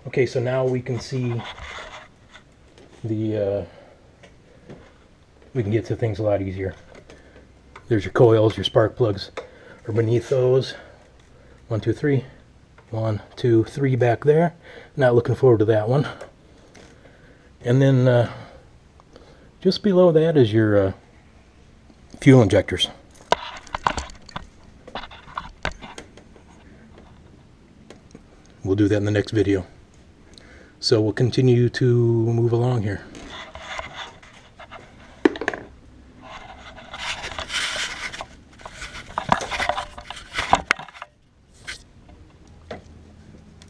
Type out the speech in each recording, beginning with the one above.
Okay, so now we can see the we can get to things a lot easier. There's your coils, your spark plugs are beneath those. 1, 2, 3. 1, 2, 3 back there. Not looking forward to that one. And then just below that is your fuel injectors. We'll do that in the next video. So we'll continue to move along here.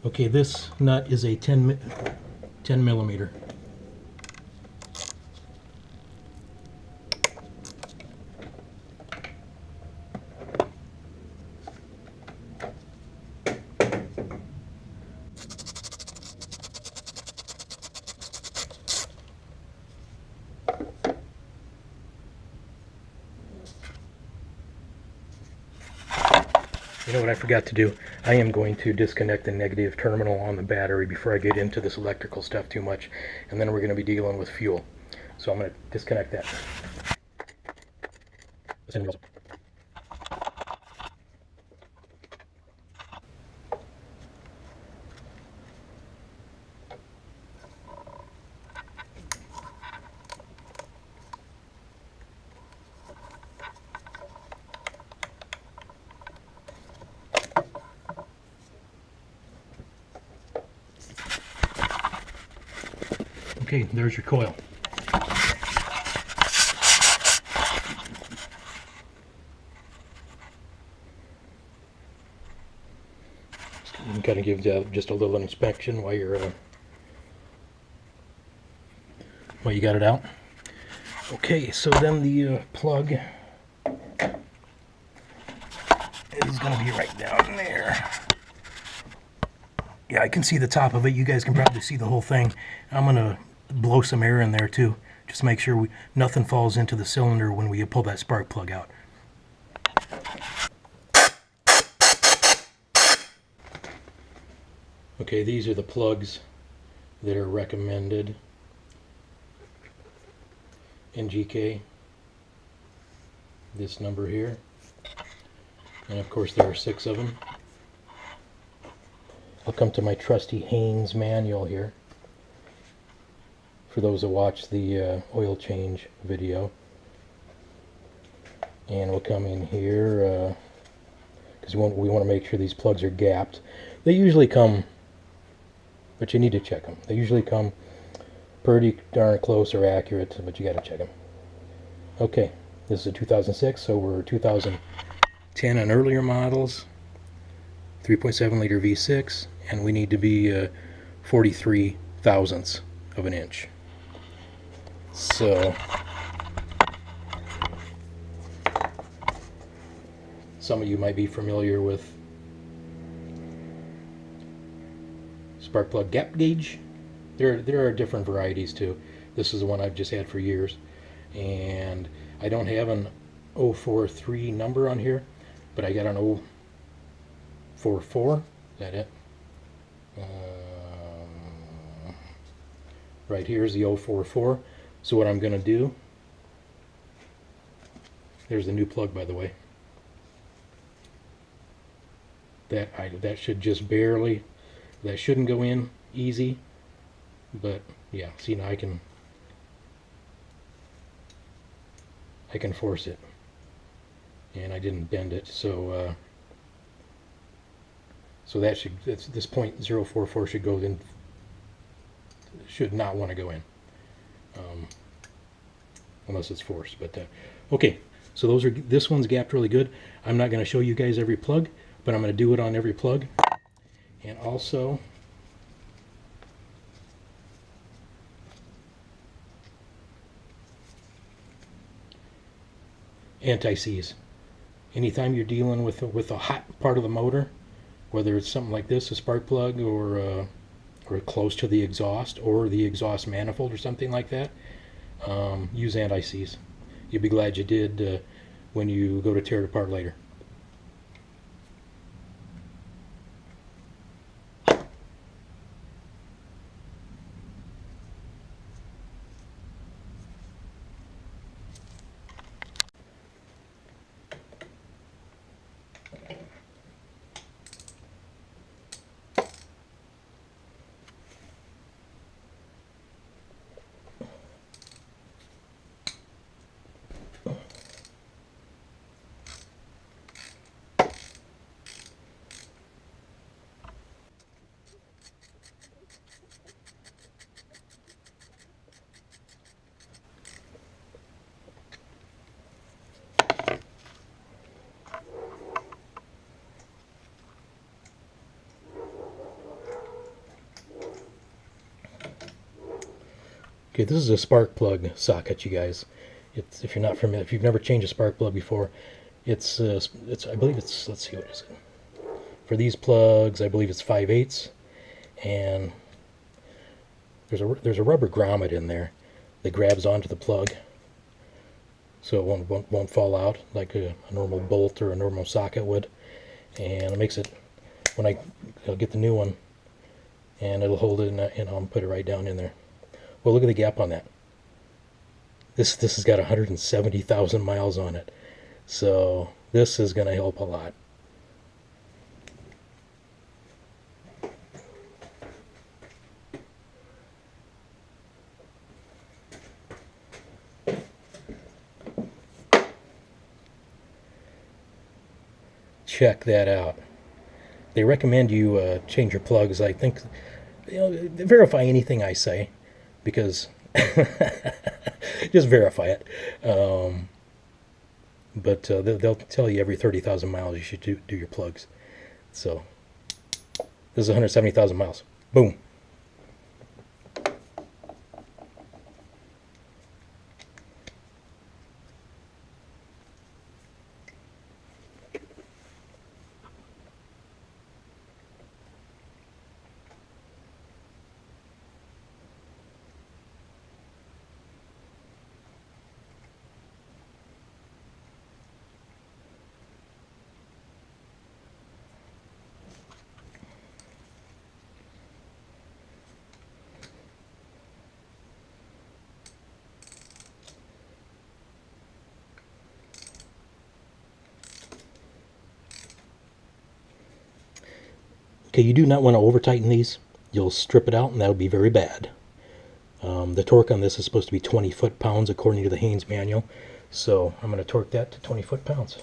Okay, this nut is a 10 millimeter. You know what I forgot to do? I am going to disconnect the negative terminal on the battery before I get into this electrical stuff too much, and then we're going to be dealing with fuel. So I'm going to disconnect that. Okay, there's your coil. You can kind of give just a little inspection while you're while you got it out. Okay, so then the plug is going to be right down there. Yeah, I can see the top of it. You guys can probably see the whole thing. I'm going to blow some air in there too. Just make sure nothing falls into the cylinder when we pull that spark plug out. Okay, these are the plugs that are recommended in GK. This number here. And of course there are 6 of them. I'll come to my trusty Haynes manual here for those that watch the oil change video, and we'll come in here because we want to make sure these plugs are gapped. They usually come, but you need to check them. They usually come pretty darn close or accurate, but you got to check them. Okay, this is a 2006, so we're 2010 and earlier models. 3.7 liter V6, and we need to be 43 thousandths of an inch. So some of you might be familiar with spark plug gap gauge. There are different varieties too. This is the one I've just had for years, and I don't have an 043 number on here, but I got an 044. Is that it? Right here is the 044. So what I'm going to do, there's the new plug, by the way. That should just barely, that shouldn't go in easy, but yeah, see, now I can force it, and I didn't bend it, so so that should, this point 044 should go in, should not want to go in, unless it's forced. But okay, so those are, this one's gapped really good. I'm not going to show you guys every plug, but I'm going to do it on every plug. And also anti-seize. Anytime you're dealing with a hot part of the motor, whether it's something like this, a spark plug, or close to the exhaust, or the exhaust manifold or something like that, use anti-seize. You'll be glad you did when you go to tear it apart later. Okay, this is a spark plug socket, you guys. It's, if you're not familiar, if you've never changed a spark plug before, it's I believe it's, let's see, what is it? For these plugs, I believe it's 5/8, and there's a rubber grommet in there that grabs onto the plug, so it won't fall out like a normal bolt or a normal socket would, and it makes it, when I'll get the new one, and it'll hold it, and I'll put it right down in there. Well, look at the gap on that. This has got 170,000 miles on it, so this is going to help a lot. Check that out. They recommend you change your plugs. I think, verify anything I say, because just verify it. But they'll tell you every 30,000 miles you should do your plugs. So this is 170,000 miles. Boom. Okay, you do not want to over tighten these. You'll strip it out, and that'll be very bad. The torque on this is supposed to be 20 foot-pounds according to the Haynes manual, so I'm going to torque that to 20 foot-pounds.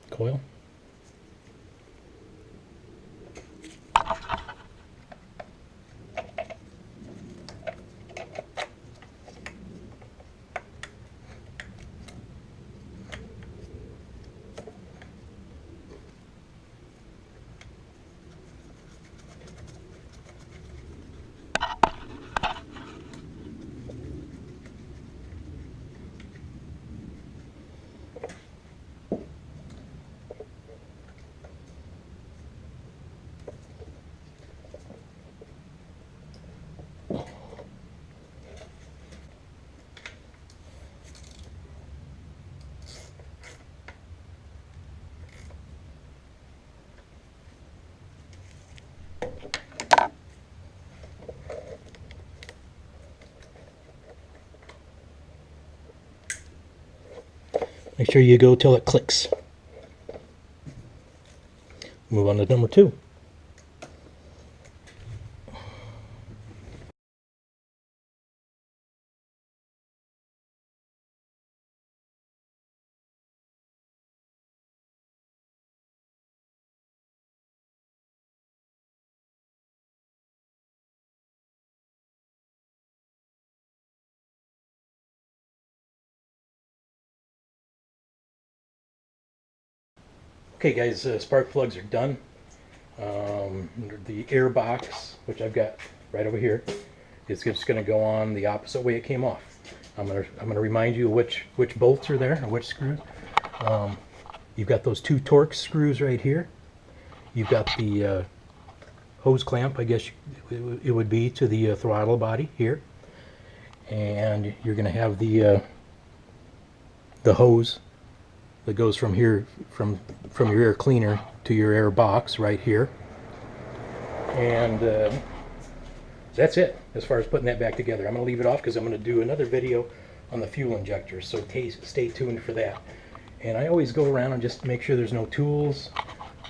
Coil. Make sure you go till it clicks. Move on to number 2. Okay guys, spark plugs are done. The air box, which I've got right over here, is just going to go on the opposite way it came off. I'm gonna remind you which bolts are there, or which screws. You've got those 2 Torx screws right here. You've got the hose clamp, I guess it would be, to the throttle body here, and you're going to have the hose that goes from here, from your air cleaner to your air box right here, and that's it as far as putting that back together. I'm going to leave it off because I'm going to do another video on the fuel injector, so stay tuned for that. And I always go around and just make sure there's no tools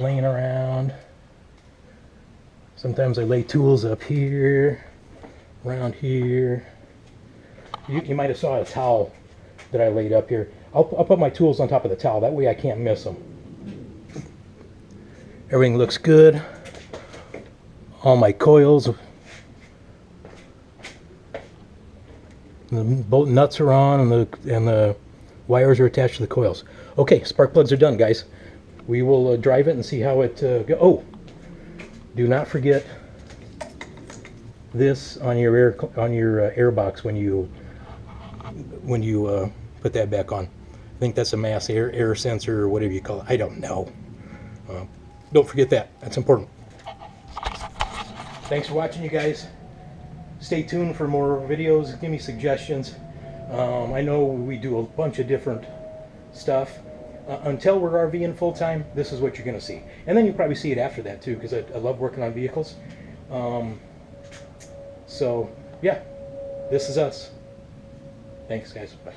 laying around. Sometimes I lay tools up here, around here. You might have saw a towel that I laid up here. I'll put my tools on top of the towel, that way I can't miss them. Everything looks good all my coils. The bolt nuts are on, and the wires are attached to the coils. Okay, spark plugs are done, guys. We will drive it and see how it goes. Oh, do not forget this on your air box when you put that back on. I think that's a mass air sensor or whatever you call it. I don't know. Don't forget that. That's important. Thanks for watching, you guys. Stay tuned for more videos. Give me suggestions. I know we do a bunch of different stuff. Until we're RVing full time, this is what you're going to see. And then you'll probably see it after that too, because I love working on vehicles. So, yeah, this is us. Thanks, guys. Bye.